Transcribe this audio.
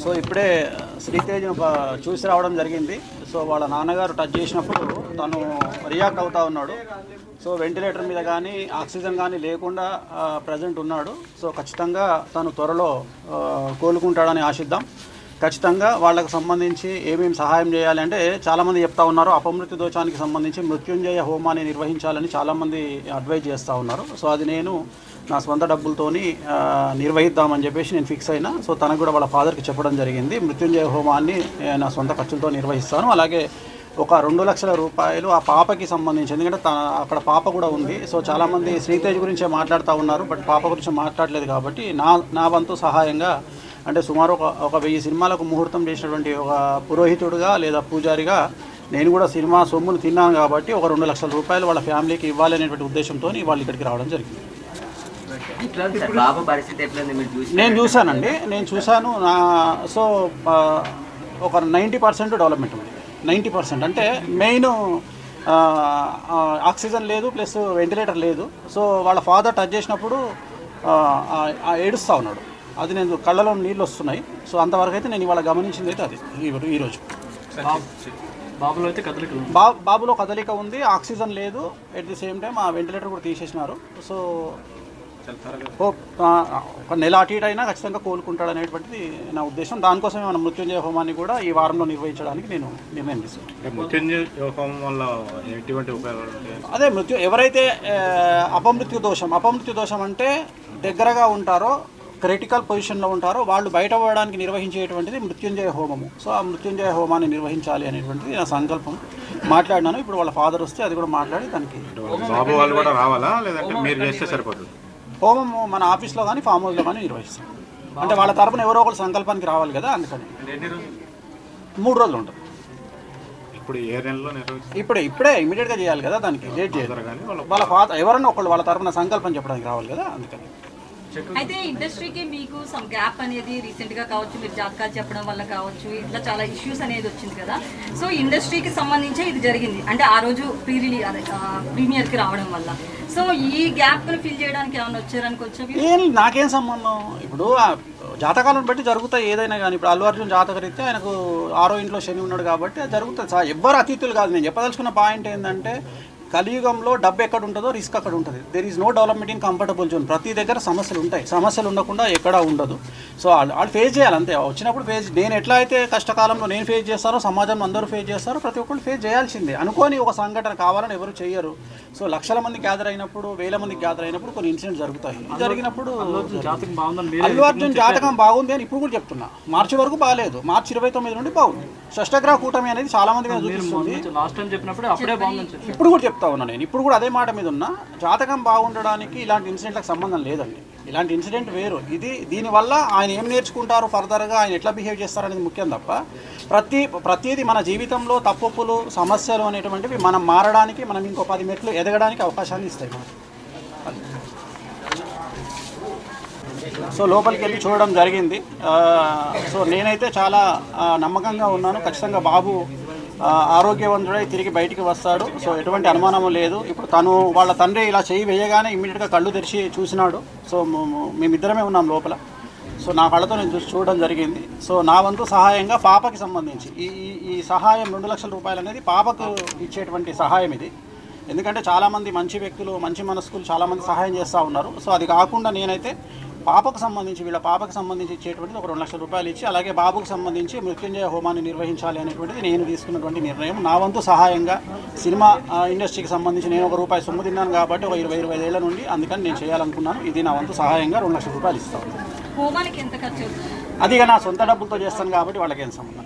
So ఇప్పుడే శ్రీతేజ్ను చూసి రావడం జరిగింది. సో వాళ్ళ నాన్నగారు టచ్ చేసినప్పుడు తను రియాక్ట్ అవుతూ ఉన్నాడు. సో వెంటిలేటర్ మీద కానీ ఆక్సిజన్ కానీ లేకుండా ప్రజెంట్ ఉన్నాడు. సో ఖచ్చితంగా తను త్వరలో కోలుకుంటాడని ఆశిద్దాం. ఖచ్చితంగా వాళ్ళకు సంబంధించి ఏమేమి సహాయం చేయాలి అంటే చాలామంది చెప్తా ఉన్నారు, అపమృత్యు దోషానికి సంబంధించి మృత్యుంజయ హోమాన్ని నిర్వహించాలని చాలామంది అడ్వైజ్ చేస్తూ ఉన్నారు. సో అది నేను నా సొంత డబ్బులతోని నిర్వహిద్దామని చెప్పేసి నేను ఫిక్స్ అయినా. సో తనకు కూడా వాళ్ళ ఫాదర్కి చెప్పడం జరిగింది, మృత్యుంజయ హోమాన్ని నా సొంత ఖర్చులతో నిర్వహిస్తాను. అలాగే ఒక 2 లక్షల రూపాయలు ఆ పాపకి సంబంధించి, ఎందుకంటే అక్కడ పాప కూడా ఉంది. సో చాలామంది శ్రీతేజ్ గురించే మాట్లాడుతూ ఉన్నారు, బట్ పాప గురించి మాట్లాడలేదు. కాబట్టి నా వంతు సహాయంగా అంటే సుమారు ఒక 1000 సినిమాలకు ముహూర్తం చేసినటువంటి ఒక పురోహితుడుగా లేదా పూజారిగా నేను కూడా సినిమా సొమ్మును తిన్నాను. కాబట్టి ఒక 2 లక్షల రూపాయలు వాళ్ళ ఫ్యామిలీకి ఇవ్వాలి అనేటువంటి ఉద్దేశంతో వాళ్ళు ఇక్కడికి రావడం జరిగింది. నేను చూశానండి, నేను చూశాను. సో ఒక 90% డెవలప్మెంట్ ఉంది. 90% అంటే మెయిన్ ఆక్సిజన్ లేదు, ప్లస్ వెంటిలేటర్ లేదు. సో వాళ్ళ ఫాదర్ టచ్ చేసినప్పుడు ఏడుస్తూ ఉన్నాడు. అది నేను కళ్ళలో నీళ్ళు వస్తున్నాయి. సో అంతవరకు అయితే నేను ఇవాళ గమనించింది అయితే అది ఈరోజు. బాబులో అయితే బాబులో కదలిక ఉంది, ఆక్సిజన్ లేదు. ఎట్ ది సేమ్ టైం ఆ వెంటిలేటర్ కూడా తీసేసినారు. సో ఒక నెల అటు ఇటు అయినా ఖచ్చితంగా కోలుకుంటాడు అనేటువంటిది నా ఉద్దేశం. దానికోసమే మన మృత్యుంజయ హోమాన్ని కూడా ఈ వారంలో నిర్వహించడానికి నేను నిర్ణయం తీసుకున్నాను. మృత్యుంజయ హోమం వల్ల ఎటువంటి ఉపయోగాలు? అదే ఎవరైతే అపమృత్యు దోషం అంటే దగ్గరగా ఉంటారో, క్రిటికల్ పొజిషన్లో ఉంటారో వాళ్ళు బయట పడడానికి నిర్వహించేటువంటిది మృత్యుంజయ హోమము. సో ఆ మృత్యుంజయ హోమాన్ని నిర్వహించాలి అనేటువంటిది నా సంకల్పం. మాట్లాడినాను. ఇప్పుడు వాళ్ళ ఫాదర్ వస్తే అది కూడా మాట్లాడి దానికి బాబు వాళ్ళు కూడా రావాలా, లేదంటే మీరు చేస్తే సరిపోతుంది? హోమము మన ఆఫీస్లో కానీ ఫామ్ హౌస్లో కానీ నిర్వహిస్తాం. అంటే వాళ్ళ తరపున ఎవరో ఒకరు సంకల్పానికి రావాలి కదా, అందుకని 3 రోజులు ఉంటుంది. ఇప్పుడు ఏ నెలలో ఇప్పుడే ఇమీడియట్గా చేయాలి కదా, దానికి లేట్ చేయాలి. వాళ్ళ ఫాదర్ ఎవరన్నా ఒకళ్ళు వాళ్ళ తరపున సంకల్పం చెప్పడానికి రావాలి కదా, అందుకని. అయితే ఇండస్ట్రీకి మీకు సమ్ గ్యాప్ అనేది రీసెంట్ గా కావచ్చు, మీరు జాతకాలు చెప్పడం వల్ల కావచ్చు, ఇట్లా చాలా ఇష్యూస్ అనేది వచ్చింది కదా. సో ఇండస్ట్రీకి సంబంధించి ఇది జరిగింది అంటే ఆ రోజు ప్రీమియర్ కి రావడం వల్ల. సో ఈ గ్యాప్ ని ఫిల్ చేయడానికి ఏమైనా వచ్చారనుకోవచ్చు? నాకేం సంబంధం. ఇప్పుడు జాతకాలను బట్టి జరుగుతాయి ఏదైనా కానీ. ఇప్పుడు అల్లు అర్జున్ జాతకరీత్యా ఆయనకు 6వ ఇంట్లో శని ఉన్నాడు కాబట్టి అది జరుగుతుంది. ఎవ్వరు అతిథులు కాదు. నేను చెప్పదలుచుకున్న పాయింట్ ఏంటంటే కలియుగంలో డబ్బు ఎక్కడ ఉంటుందో రిస్క్ అక్కడ ఉంటుంది. There is no development in comfortable zone. ప్రతి దగ్గర సమస్యలు ఉంటాయి. సమస్యలు ఉండకుండా ఎక్కడా ఉండదు. సో వాళ్ళు ఫేస్ చేయాలి అంతే. వచ్చినప్పుడు నేను ఎట్లా అయితే కష్టకాలంలో నేను ఫేస్ చేస్తారో సమాజంలో అందరూ ఫేస్ చేస్తారో ప్రతి ఒక్కరు ఫేస్ చేయాల్సిందే. అనుకోని ఒక సంఘటన కావాలని ఎవరు చేయరు. సో లక్షల మంది గ్యాదర్ అయినప్పుడు, 1000 మంది గ్యాదర్ అయినప్పుడు కొన్ని ఇన్సిడెంట్స్ జరుగుతాయి. జరిగినప్పుడు అల్లు అర్జున్ జాతకం బాగుంది అని ఇప్పుడు కూడా చెప్తున్నా. మార్చి వరకు బాగాలేదు, మార్చి 29 నుండి బాగుంది. షష్టగ్రహ కూటమి అనేది చాలా మంది మీద చూపిస్తుంది. ఇప్పుడు కూడా చెప్తా ఉన్నా నేను. ఇప్పుడు కూడా అదే మాట మీద ఉన్నా. జాతకం బాగుండడానికి ఇలాంటి ఇన్సిడెంట్లకు సంబంధం లేదండి. ఇలాంటి ఇన్సిడెంట్ వేరు. దీనివల్ల ఆయన ఏం నేర్చుకుంటారు, ఫర్దర్గా ఆయన ఎట్లా బిహేవ్ చేస్తారనేది ముఖ్యం తప్ప ప్రతిదీ మన జీవితంలో తప్పులు సమస్యలు అనేటువంటివి మనం మారడానికి, మనం ఇంకో 10 మెట్లు ఎదగడానికి అవకాశాన్ని ఇస్తాయి మనకు. సో లోపలికి వెళ్ళి చూడడం జరిగింది. సో నేనైతే చాలా నమ్మకంగా ఉన్నాను. ఖచ్చితంగా బాబు ఆరోగ్యవంతుడై తిరిగి బయటికి వస్తాడు. సో ఎటువంటి అనుమానము లేదు. ఇప్పుడు వాళ్ళ తండ్రి ఇలా చేయి వేయగానే ఇమ్మీడియట్గా కళ్ళు తెరిచి చూసినాడు. సో మేమిద్దరమే ఉన్నాం లోపల. సో నా కళ్ళతో నేను చూడడం జరిగింది. సో నా వంతు సహాయంగా పాపకి సంబంధించి ఈ సహాయం 2 లక్షల రూపాయలు అనేది పాపకు ఇచ్చేటువంటి సహాయం ఇది. ఎందుకంటే చాలామంది మంచి వ్యక్తులు, మంచి మనస్కులు చాలామంది సహాయం చేస్తూ ఉన్నారు. సో అది కాకుండా నేనైతే వీళ్ళ పాపకు సంబంధించి ఇచ్చేటువంటిది ఒక 2 లక్షల రూపాయలు ఇచ్చి, అలాగే బాబుకు సంబంధించి మృత్యుంజయ హోమాన్ని నిర్వహించాలి అనేటువంటిది నేను తీసుకున్నటువంటి నిర్ణయం. నా వంతు సహాయంగా సినిమా ఇండస్ట్రీకి సంబంధించి నేను ఒక రూపాయి సొమ్ము తిన్నాను కాబట్టి ఒక 20-25 ఏళ్ల నుండి, అందుకని నేను చేయాలనుకున్నాను. ఇది నా వంతు సహాయంగా 2 లక్షల రూపాయలు ఇస్తాను. అది నా సొంత డబ్బులతో చేస్తాను కాబట్టి వాళ్ళకి ఏం సంబంధం.